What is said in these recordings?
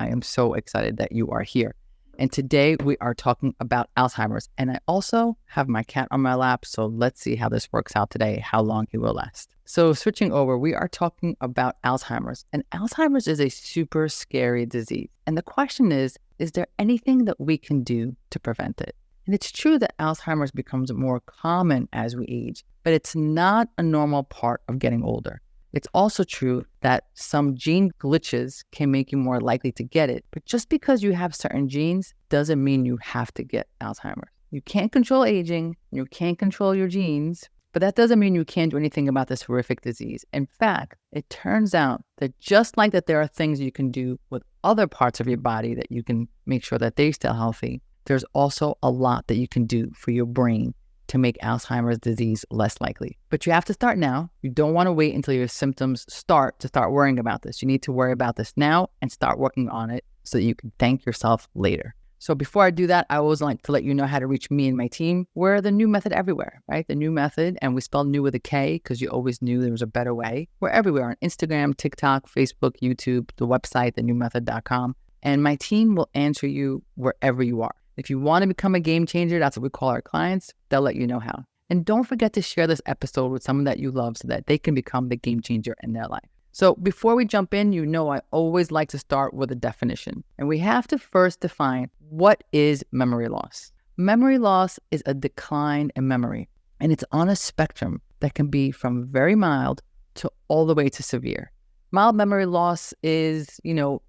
I am so excited that you are here. And today we are talking about Alzheimer's. And I also have my cat on my lap. So let's see how this works out today, how long he will last. So switching over, we are talking about Alzheimer's. And Alzheimer's is a super scary disease. And the question is there anything that we can do to prevent it? And it's true that Alzheimer's becomes more common as we age, but it's not a normal part of getting older. It's also true that some gene glitches can make you more likely to get it, but just because you have certain genes doesn't mean you have to get Alzheimer's. You can't control aging, you can't control your genes, but that doesn't mean you can't do anything about this horrific disease. In fact, it turns out that just like that there are things you can do with other parts of your body that you can make sure that they stay healthy, there's also a lot that you can do for your brain to make Alzheimer's disease less likely. But you have to start now. You don't want to wait until your symptoms start to start worrying about this. You need to worry about this now and start working on it so that you can thank yourself later. So before I do that, I always like to let you know how to reach me and my team. We're the new method everywhere, right? The new method, and we spell new with a K because you always knew there was a better way. We're everywhere on Instagram, TikTok, Facebook, YouTube, the website, thenewmethod.com. And my team will answer you wherever you are. If you want to become a game changer, that's what we call our clients, they'll let you know how. And don't forget to share this episode with someone that you love so that they can become the game changer in their life. So before we jump in, I always like to start with a definition. And we have to first define what is memory loss. Memory loss is a decline in memory. And it's on a spectrum that can be from very mild to all the way to severe. Mild memory loss is,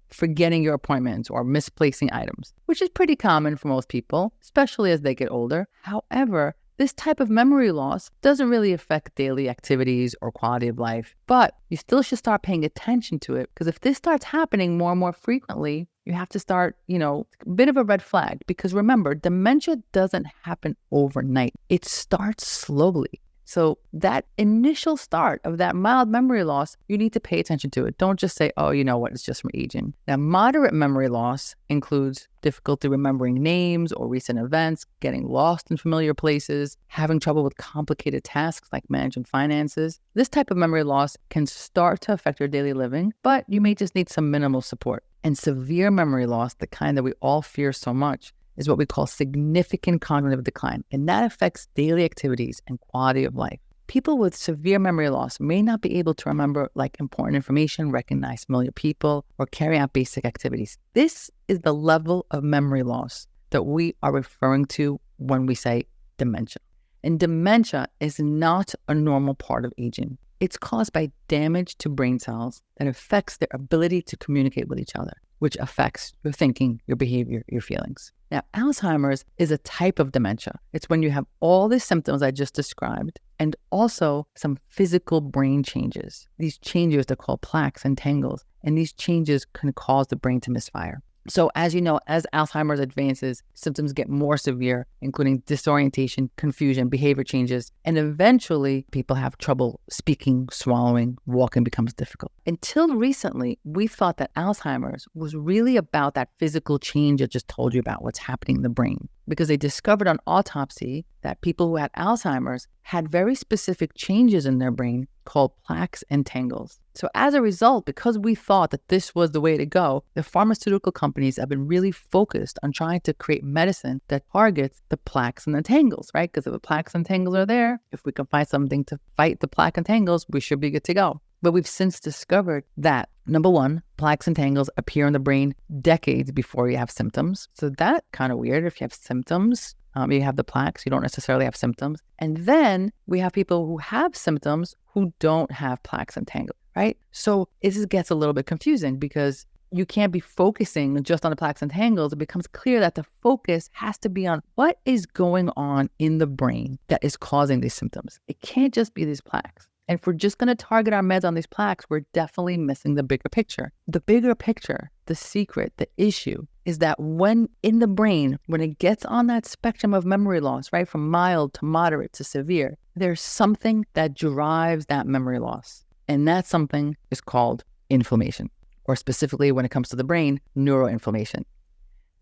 forgetting your appointments or misplacing items, which is pretty common for most people, especially as they get older. However, this type of memory loss doesn't really affect daily activities or quality of life, but you still should start paying attention to it because if this starts happening more and more frequently, you have to start, a bit of a red flag because remember, dementia doesn't happen overnight. It starts slowly. So that initial start of that mild memory loss, you need to pay attention to it. Don't just say, oh, you know what, it's just from aging. Now, moderate memory loss includes difficulty remembering names or recent events, getting lost in familiar places, having trouble with complicated tasks like managing finances. This type of memory loss can start to affect your daily living, but you may just need some minimal support. And severe memory loss, the kind that we all fear so much, is what we call significant cognitive decline, and that affects daily activities and quality of life. People with severe memory loss may not be able to remember important information, recognize familiar people, or carry out basic activities. This is the level of memory loss that we are referring to when we say dementia. And dementia is not a normal part of aging. It's caused by damage to brain cells that affects their ability to communicate with each other, which affects your thinking, your behavior, your feelings. Now, Alzheimer's is a type of dementia. It's when you have all the symptoms I just described and also some physical brain changes. These changes are called plaques and tangles, and these changes can cause the brain to misfire. So as you know, as Alzheimer's advances, symptoms get more severe, including disorientation, confusion, behavior changes, and eventually people have trouble speaking, swallowing, walking becomes difficult. Until recently, we thought that Alzheimer's was really about that physical change I just told you about, what's happening in the brain, because they discovered on autopsy that people who had Alzheimer's had very specific changes in their brain called plaques and tangles. So as a result, because we thought that this was the way to go, the pharmaceutical companies have been really focused on trying to create medicine that targets the plaques and the tangles, right? Because if the plaques and tangles are there, if we can find something to fight the plaque and tangles, we should be good to go. But we've since discovered that, number one, plaques and tangles appear in the brain decades before you have symptoms. So that's kind of weird. If you have symptoms, you have the plaques, you don't necessarily have symptoms. And then we have people who have symptoms who don't have plaques and tangles, right? So this gets a little bit confusing because you can't be focusing just on the plaques and tangles. It becomes clear that the focus has to be on what is going on in the brain that is causing these symptoms. It can't just be these plaques. And if we're just going to target our meds on these plaques, we're definitely missing the bigger picture. The bigger picture, the secret, the issue is that when in the brain, when it gets on that spectrum of memory loss, right, from mild to moderate to severe, there's something that drives that memory loss. And that something is called inflammation, or specifically when it comes to the brain, neuroinflammation.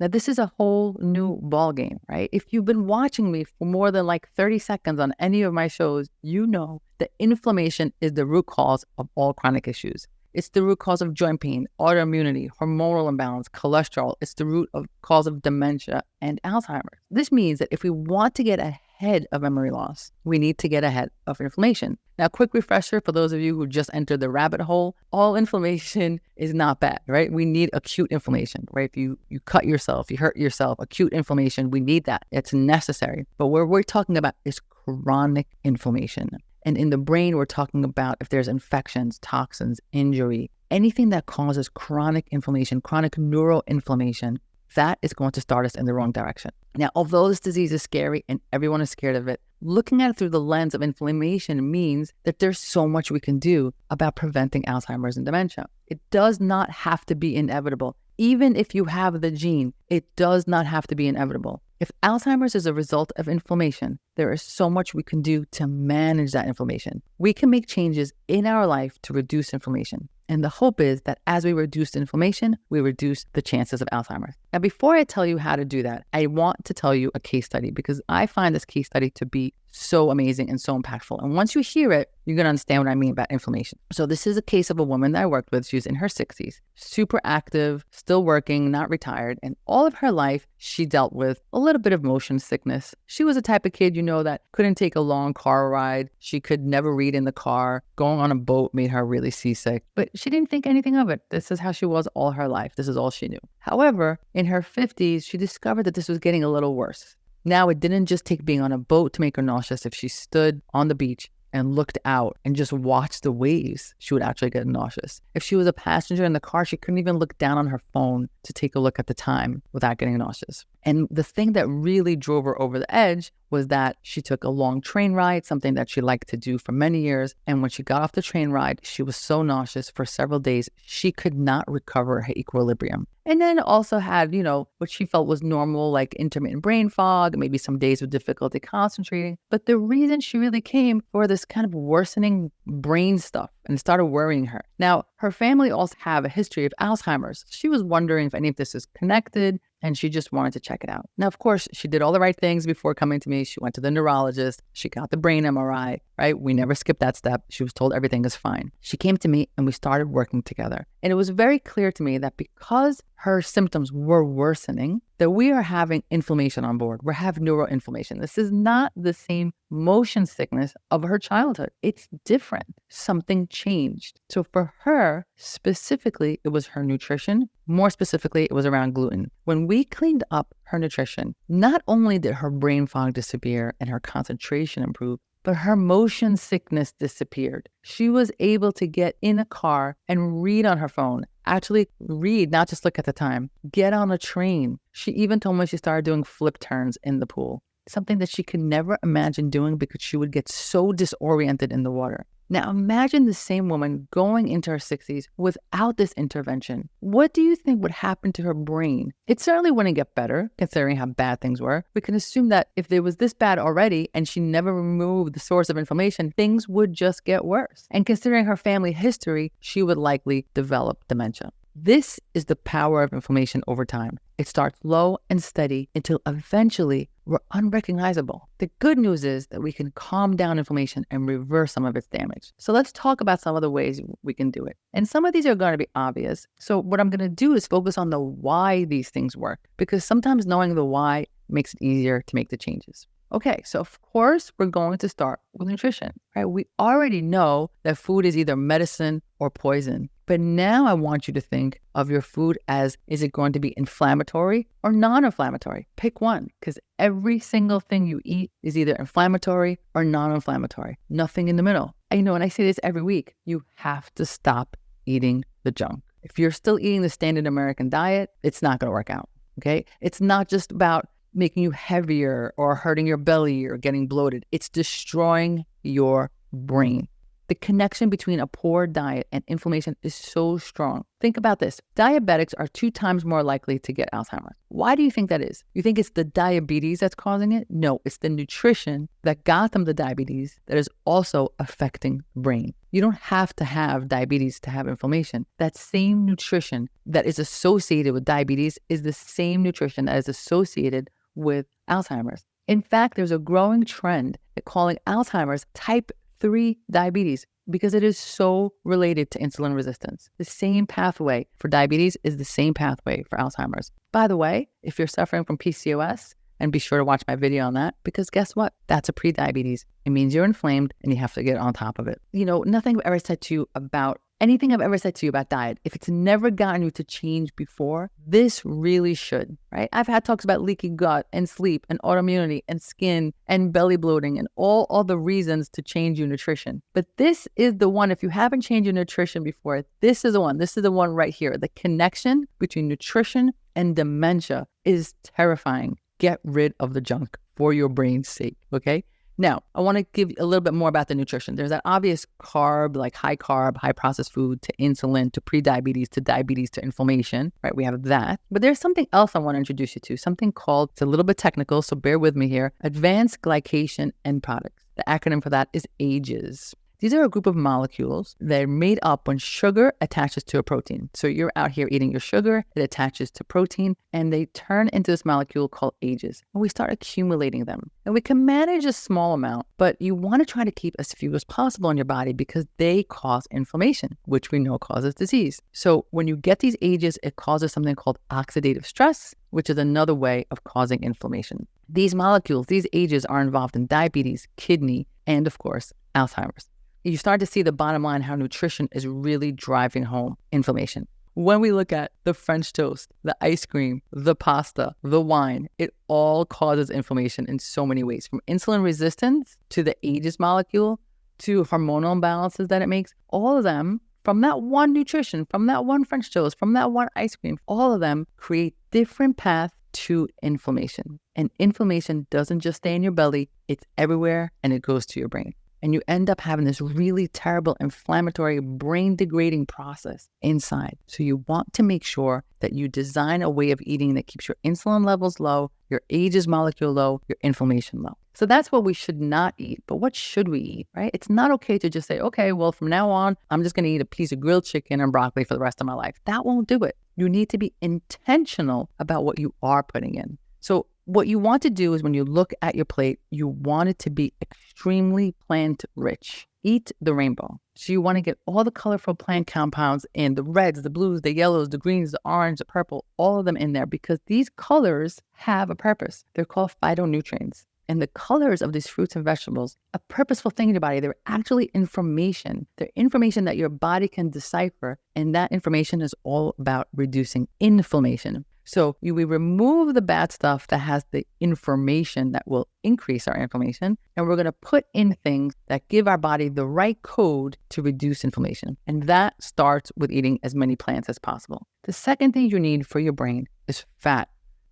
Now, this is a whole new ballgame, right? If you've been watching me for more than 30 seconds on any of my shows, you know that inflammation is the root cause of all chronic issues. It's the root cause of joint pain, autoimmunity, hormonal imbalance, cholesterol. It's the root of cause of dementia and Alzheimer's. This means that if we want to get ahead of memory loss, we need to get ahead of inflammation. Now, quick refresher for those of you who just entered the rabbit hole, all inflammation is not bad, right? We need acute inflammation, right? If you cut yourself, you hurt yourself, acute inflammation, we need that. It's necessary. But what we're talking about is chronic inflammation. And in the brain, we're talking about if there's infections, toxins, injury, anything that causes chronic inflammation, chronic neuroinflammation, that is going to start us in the wrong direction. Now, although this disease is scary and everyone is scared of it, looking at it through the lens of inflammation means that there's so much we can do about preventing Alzheimer's and dementia. It does not have to be inevitable. Even if you have the gene, it does not have to be inevitable. If Alzheimer's is a result of inflammation, there is so much we can do to manage that inflammation. We can make changes in our life to reduce inflammation. And the hope is that as we reduce inflammation, we reduce the chances of Alzheimer's. Now, before I tell you how to do that, I want to tell you a case study because I find this case study to be so amazing and so impactful. And once you hear it, you're going to understand what I mean about inflammation. So this is a case of a woman that I worked with. She was in her 60s, super active, still working, not retired. And all of her life, she dealt with a little bit of motion sickness. She was a type of kid, that couldn't take a long car ride. She could never read in the car. Going on a boat made her really seasick. But she didn't think anything of it. This is how she was all her life. This is all she knew. However, in her 50s, she discovered that this was getting a little worse. Now, it didn't just take being on a boat to make her nauseous. If she stood on the beach and looked out and just watched the waves, she would actually get nauseous. If she was a passenger in the car, she couldn't even look down on her phone to take a look at the time without getting nauseous. And the thing that really drove her over the edge was that she took a long train ride, something that she liked to do for many years. And when she got off the train ride, she was so nauseous for several days, she could not recover her equilibrium. And then also had, what she felt was normal, like intermittent brain fog, maybe some days with difficulty concentrating. But the reason she really came for this kind of worsening brain stuff and started worrying her. Now, her family also have a history of Alzheimer's. She was wondering if any of this is connected, and she just wanted to check it out. Now, of course, she did all the right things before coming to me. She went to the neurologist. She got the brain MRI, right? We never skipped that step. She was told everything is fine. She came to me and we started working together. And it was very clear to me that because her symptoms were worsening, that we are having inflammation on board. We're having neuroinflammation. This is not the same motion sickness of her childhood. It's different. Something changed. So for her, specifically, it was her nutrition. More specifically, it was around gluten. When we cleaned up her nutrition, not only did her brain fog disappear and her concentration improve, but her motion sickness disappeared. She was able to get in a car and read on her phone. Actually read, not just look at the time. Get on a train. She even told me she started doing flip turns in the pool. Something that she could never imagine doing because she would get so disoriented in the water. Now imagine the same woman going into her 60s without this intervention. What do you think would happen to her brain? It certainly wouldn't get better, considering how bad things were. We can assume that if they was this bad already and she never removed the source of inflammation, things would just get worse. And considering her family history, she would likely develop dementia. This is the power of inflammation over time. It starts low and steady until eventually we're unrecognizable. The good news is that we can calm down inflammation and reverse some of its damage. So let's talk about some of the ways we can do it. And some of these are going to be obvious. So what I'm going to do is focus on the why these things work, because sometimes knowing the why makes it easier to make the changes. Okay, so of course, we're going to start with nutrition, right? We already know that food is either medicine or poison. But now I want you to think of your food as, is it going to be inflammatory or non-inflammatory? Pick one, because every single thing you eat is either inflammatory or non-inflammatory. Nothing in the middle. And and I say this every week, you have to stop eating the junk. If you're still eating the standard American diet, it's not going to work out, okay? It's not just about making you heavier or hurting your belly or getting bloated. It's destroying your brain. The connection between a poor diet and inflammation is so strong. Think about this. Diabetics are 2 times more likely to get Alzheimer's. Why do you think that is? You think it's the diabetes that's causing it? No, it's the nutrition that got them the diabetes that is also affecting the brain. You don't have to have diabetes to have inflammation. That same nutrition that is associated with diabetes is the same nutrition that is associated with Alzheimer's. In fact, there's a growing trend at calling Alzheimer's type 3 diabetes. because it is so related to insulin resistance. The same pathway for diabetes is the same pathway for Alzheimer's. By the way, if you're suffering from PCOS, and be sure to watch my video on that, because guess what? That's a pre-diabetes. It means you're inflamed and you have to get on top of it. Nothing I've ever said to you about anything I've ever said to you about diet, if it's never gotten you to change before, this really should, right? I've had talks about leaky gut and sleep and autoimmunity and skin and belly bloating and all other reasons to change your nutrition. But this is the one, if you haven't changed your nutrition before, this is the one. This is the one right here. The connection between nutrition and dementia is terrifying. Get rid of the junk for your brain's sake, okay? Now, I want to give a little bit more about the nutrition. There's that obvious carb, like high carb, high processed food, to insulin, to pre-diabetes, to diabetes, to inflammation, right? We have that. But there's something else I want to introduce you to, something called, it's a little bit technical, so bear with me here, advanced glycation end products. The acronym for that is AGEs. These are a group of molecules that are made up when sugar attaches to a protein. So you're out here eating your sugar, it attaches to protein, and they turn into this molecule called AGEs. And we start accumulating them. And we can manage a small amount, but you want to try to keep as few as possible in your body because they cause inflammation, which we know causes disease. So when you get these AGEs, it causes something called oxidative stress, which is another way of causing inflammation. These molecules, these AGEs, are involved in diabetes, kidney, and of course, Alzheimer's. You start to see the bottom line, how nutrition is really driving home inflammation. When we look at the French toast, the ice cream, the pasta, the wine, it all causes inflammation in so many ways, from insulin resistance to the AGEs molecule to hormonal imbalances that it makes. All of them, from that one nutrition, from that one French toast, from that one ice cream, all of them create different paths to inflammation. And inflammation doesn't just stay in your belly, it's everywhere and it goes to your brain. And you end up having this really terrible inflammatory brain-degrading process inside. So you want to make sure that you design a way of eating that keeps your insulin levels low, your AGEs molecule low, your inflammation low. So that's what we should not eat. But what should we eat, right? It's not okay to just say, okay, well, from now on, I'm just going to eat a piece of grilled chicken and broccoli for the rest of my life. That won't do it. You need to be intentional about what you are putting in. So what you want to do is when you look at your plate, you want it to be extremely plant rich. Eat the rainbow. So you want to get all the colorful plant compounds in, the reds, the blues, the yellows, the greens, the orange, the purple, all of them in there, because these colors have a purpose. They're called phytonutrients. And the colors of these fruits and vegetables, a purposeful thing in your body, they're actually information. They're information that your body can decipher. And that information is all about reducing inflammation. So we remove the bad stuff that has the information that will increase our inflammation, and we're going to put in things that give our body the right code to reduce inflammation. And that starts with eating as many plants as possible. The second thing you need for your brain is fat.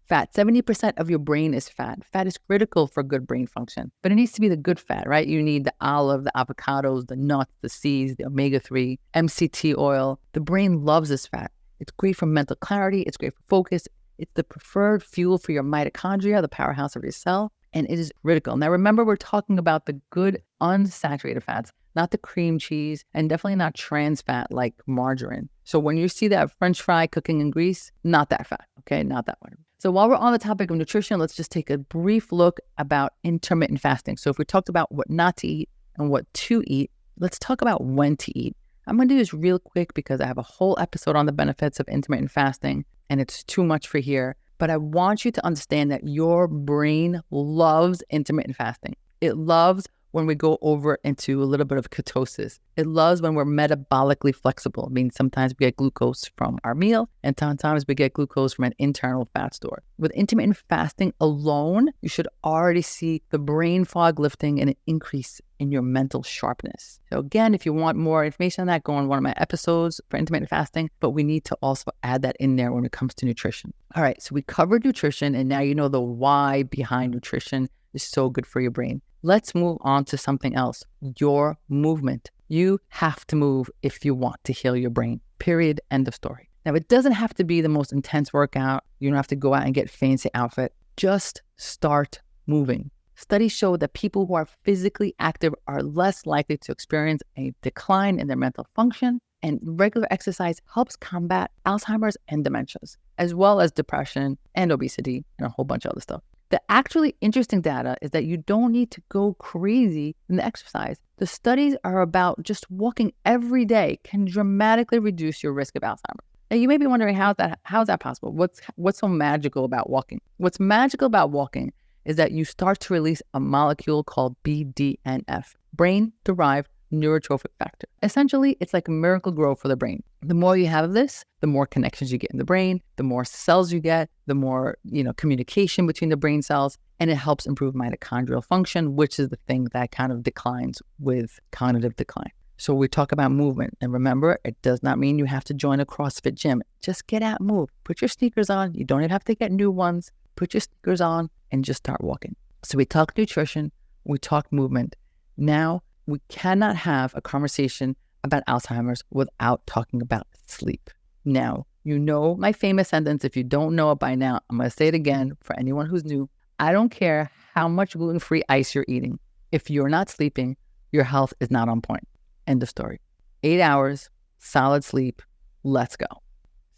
Fat, 70% of your brain is fat. Fat is critical for good brain function, but it needs to be the good fat, right? You need the olive, the avocados, the nuts, the seeds, the omega-3, MCT oil. The brain loves this fat. It's great for mental clarity. It's great for focus. It's the preferred fuel for your mitochondria, the powerhouse of your cell, and it is critical. Now, remember, we're talking about the good unsaturated fats, not the cream cheese, and definitely not trans fat like margarine. So when you see that French fry cooking in grease, not that fat, okay? Not that one. So while we're on the topic of nutrition, let's just take a brief look about intermittent fasting. So if we talked about what not to eat and what to eat, let's talk about when to eat. I'm going to do this real quick because I have a whole episode on the benefits of intermittent fasting and it's too much for here. But I want you to understand that your brain loves intermittent fasting. It loves when we go over into a little bit of ketosis. It loves when we're metabolically flexible. It means sometimes we get glucose from our meal and sometimes we get glucose from an internal fat store. With intermittent fasting alone, you should already see the brain fog lifting and an increase in your mental sharpness. So again, if you want more information on that, go on one of my episodes for intermittent fasting, but we need to also add that in there when it comes to nutrition. All right, so we covered nutrition and now you know the why behind nutrition is so good for your brain. Let's move on to something else, your movement. You have to move if you want to heal your brain, period, end of story. Now, it doesn't have to be the most intense workout. You don't have to go out and get a fancy outfit. Just start moving. Studies show that people who are physically active are less likely to experience a decline in their mental function And regular exercise helps combat Alzheimer's and dementias, as well as depression and obesity and a whole bunch of other stuff. The actually interesting data is that you don't need to go crazy in the exercise. The studies are about just walking every day can dramatically reduce your risk of Alzheimer's. Now, you may be wondering, how's that possible? What's so magical about walking? What's magical about walking is that you start to release a molecule called BDNF, brain-derived neurotrophic factor. Essentially, it's like a miracle grow for the brain. The more you have of this, the more connections you get in the brain, the more cells you get, the more, communication between the brain cells, and it helps improve mitochondrial function, which is the thing that kind of declines with cognitive decline. So we talk about movement, and remember, it does not mean you have to join a CrossFit gym. Just get out and move. Put your sneakers on. You don't even have to get new ones. Put your sneakers on and just start walking. So we talk nutrition, we talk movement. Now, we cannot have a conversation about Alzheimer's without talking about sleep. Now, you know my famous sentence. If you don't know it by now, I'm going to say it again for anyone who's new. I don't care how much gluten-free ice you're eating. If you're not sleeping, your health is not on point. End of story. 8 hours, solid sleep, let's go.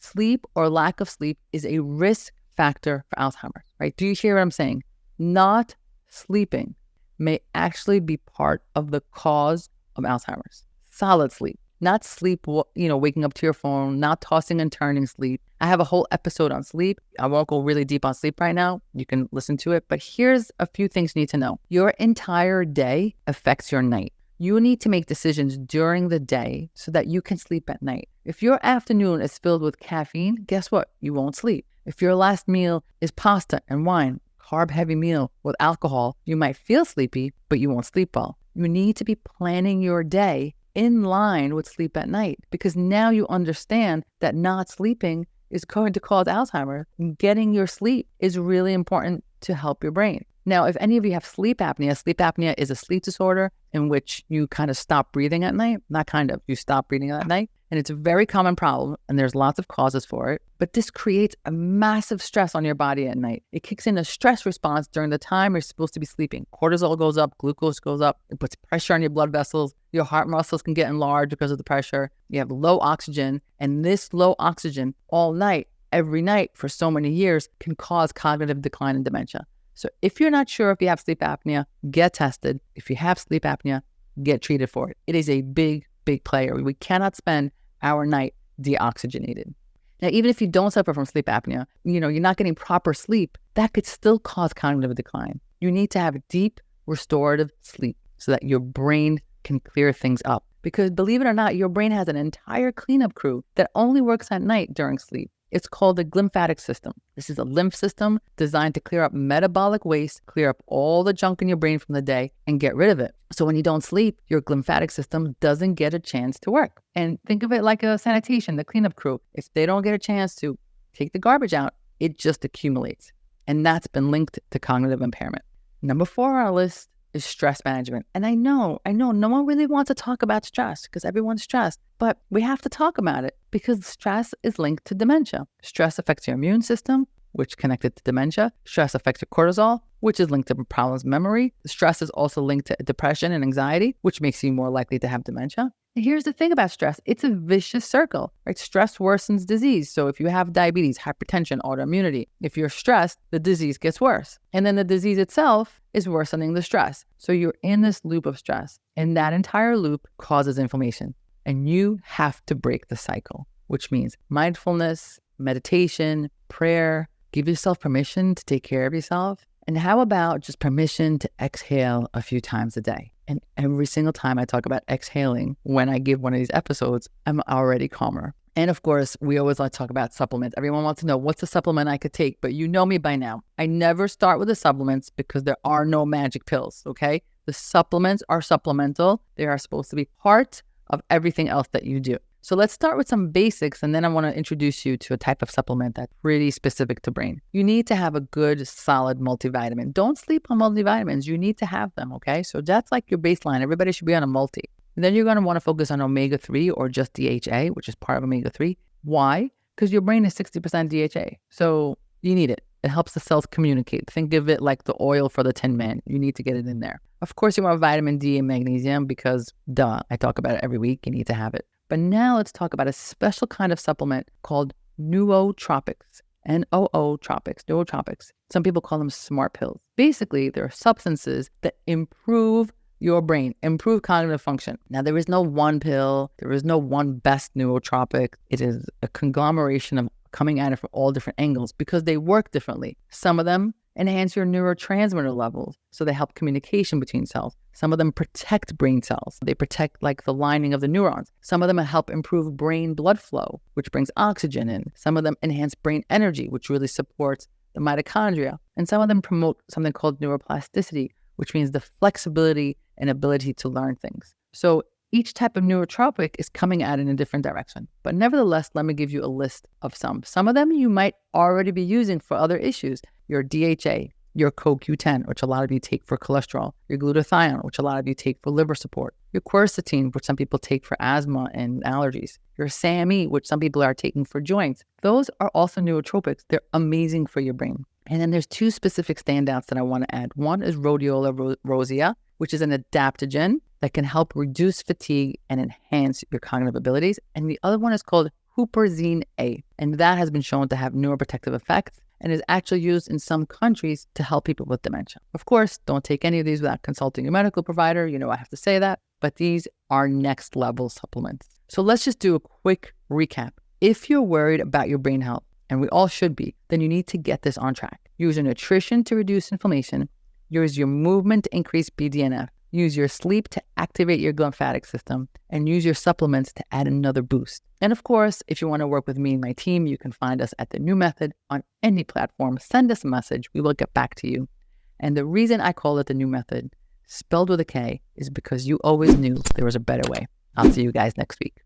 Sleep or lack of sleep is a risk factor for Alzheimer's, right? Do you hear what I'm saying? Not sleeping may actually be part of the cause of Alzheimer's. Solid sleep, not sleep, waking up to your phone, not tossing and turning sleep. I have a whole episode on sleep. I won't go really deep on sleep right now. You can listen to it, but here's a few things you need to know. Your entire day affects your night. You need to make decisions during the day so that you can sleep at night. If your afternoon is filled with caffeine, guess what? You won't sleep. If your last meal is pasta and wine, carb-heavy meal with alcohol, you might feel sleepy, but you won't sleep well. You need to be planning your day in line with sleep at night, because now you understand that not sleeping is going to cause Alzheimer's. Getting your sleep is really important to help your brain. Now, if any of you have sleep apnea is a sleep disorder in which you kind of stop breathing at night. Not kind of, you stop breathing at night. And it's a very common problem, and there's lots of causes for it. But this creates a massive stress on your body at night. It kicks in a stress response during the time you're supposed to be sleeping. Cortisol goes up, glucose goes up. It puts pressure on your blood vessels. Your heart muscles can get enlarged because of the pressure. You have low oxygen, and this low oxygen all night, every night for so many years can cause cognitive decline and dementia. So if you're not sure if you have sleep apnea, get tested. If you have sleep apnea, get treated for it. It is a big, big player. We cannot spend our night deoxygenated. Now, even if you don't suffer from sleep apnea, you're not getting proper sleep, that could still cause cognitive decline. You need to have deep, restorative sleep so that your brain can clear things up. Because believe it or not, your brain has an entire cleanup crew that only works at night during sleep. It's called the glymphatic system. This is a lymph system designed to clear up metabolic waste, clear up all the junk in your brain from the day, and get rid of it. So when you don't sleep, your glymphatic system doesn't get a chance to work. And think of it like a sanitation, the cleanup crew. If they don't get a chance to take the garbage out, it just accumulates. And that's been linked to cognitive impairment. Number 4 on our list is stress management. And I know no one really wants to talk about stress because everyone's stressed, but we have to talk about it because stress is linked to dementia. Stress affects your immune system, which is connected to dementia. Stress affects your cortisol, which is linked to problems with memory. Stress is also linked to depression and anxiety, which makes you more likely to have dementia. And here's the thing about stress. It's a vicious circle, right? Stress worsens disease. So if you have diabetes, hypertension, autoimmunity, if you're stressed, the disease gets worse. And then the disease itself is worsening the stress. So you're in this loop of stress. And that entire loop causes inflammation. And you have to break the cycle, which means mindfulness, meditation, prayer. Give yourself permission to take care of yourself. And how about just permission to exhale a few times a day? And every single time I talk about exhaling, when I give one of these episodes, I'm already calmer. And of course, we always like to talk about supplements. Everyone wants to know what's the supplement I could take, but you know me by now. I never start with the supplements because there are no magic pills, okay? The supplements are supplemental. They are supposed to be part of everything else that you do. So let's start with some basics, and then I want to introduce you to a type of supplement that's pretty specific to brain. You need to have a good, solid multivitamin. Don't sleep on multivitamins. You need to have them, okay? So that's like your baseline. Everybody should be on a multi. And then you're going to want to focus on omega-3 or just DHA, which is part of omega-3. Why? Because your brain is 60% DHA. So you need it. It helps the cells communicate. Think of it like the oil for the Tin Man. You need to get it in there. Of course, you want vitamin D and magnesium because, I talk about it every week. You need to have it. But now let's talk about a special kind of supplement called nootropics. Nootropics. Some people call them smart pills. Basically, they're substances that improve your brain, improve cognitive function. Now, there is no one pill. There is no one best nootropic. It is a conglomeration of coming at it from all different angles because they work differently. Some of them enhance your neurotransmitter levels, so they help communication between cells. Some of them protect brain cells. They protect like the lining of the neurons. Some of them help improve brain blood flow, which brings oxygen in. Some of them enhance brain energy, which really supports the mitochondria. And some of them promote something called neuroplasticity, which means the flexibility and ability to learn things. So each type of nootropic is coming at it in a different direction. But nevertheless, let me give you a list of some. Some of them you might already be using for other issues. Your DHA, your CoQ10, which a lot of you take for cholesterol, your glutathione, which a lot of you take for liver support, your quercetin, which some people take for asthma and allergies, your SAMe, which some people are taking for joints. Those are also nootropics. They're amazing for your brain. And then there's two specific standouts that I want to add. One is rhodiola rosea, which is an adaptogen that can help reduce fatigue and enhance your cognitive abilities. And the other one is called huperzine A, and that has been shown to have neuroprotective effects and is actually used in some countries to help people with dementia. Of course, don't take any of these without consulting your medical provider. You know I have to say that, but these are next level supplements. So let's just do a quick recap. If you're worried about your brain health, and we all should be, then you need to get this on track. Use your nutrition to reduce inflammation. Use your movement to increase BDNF. Use your sleep to activate your glymphatic system, and use your supplements to add another boost. And of course, if you want to work with me and my team, you can find us at The New Method on any platform. Send us a message. We will get back to you. And the reason I call it The New Method, spelled with a K, is because you always knew there was a better way. I'll see you guys next week.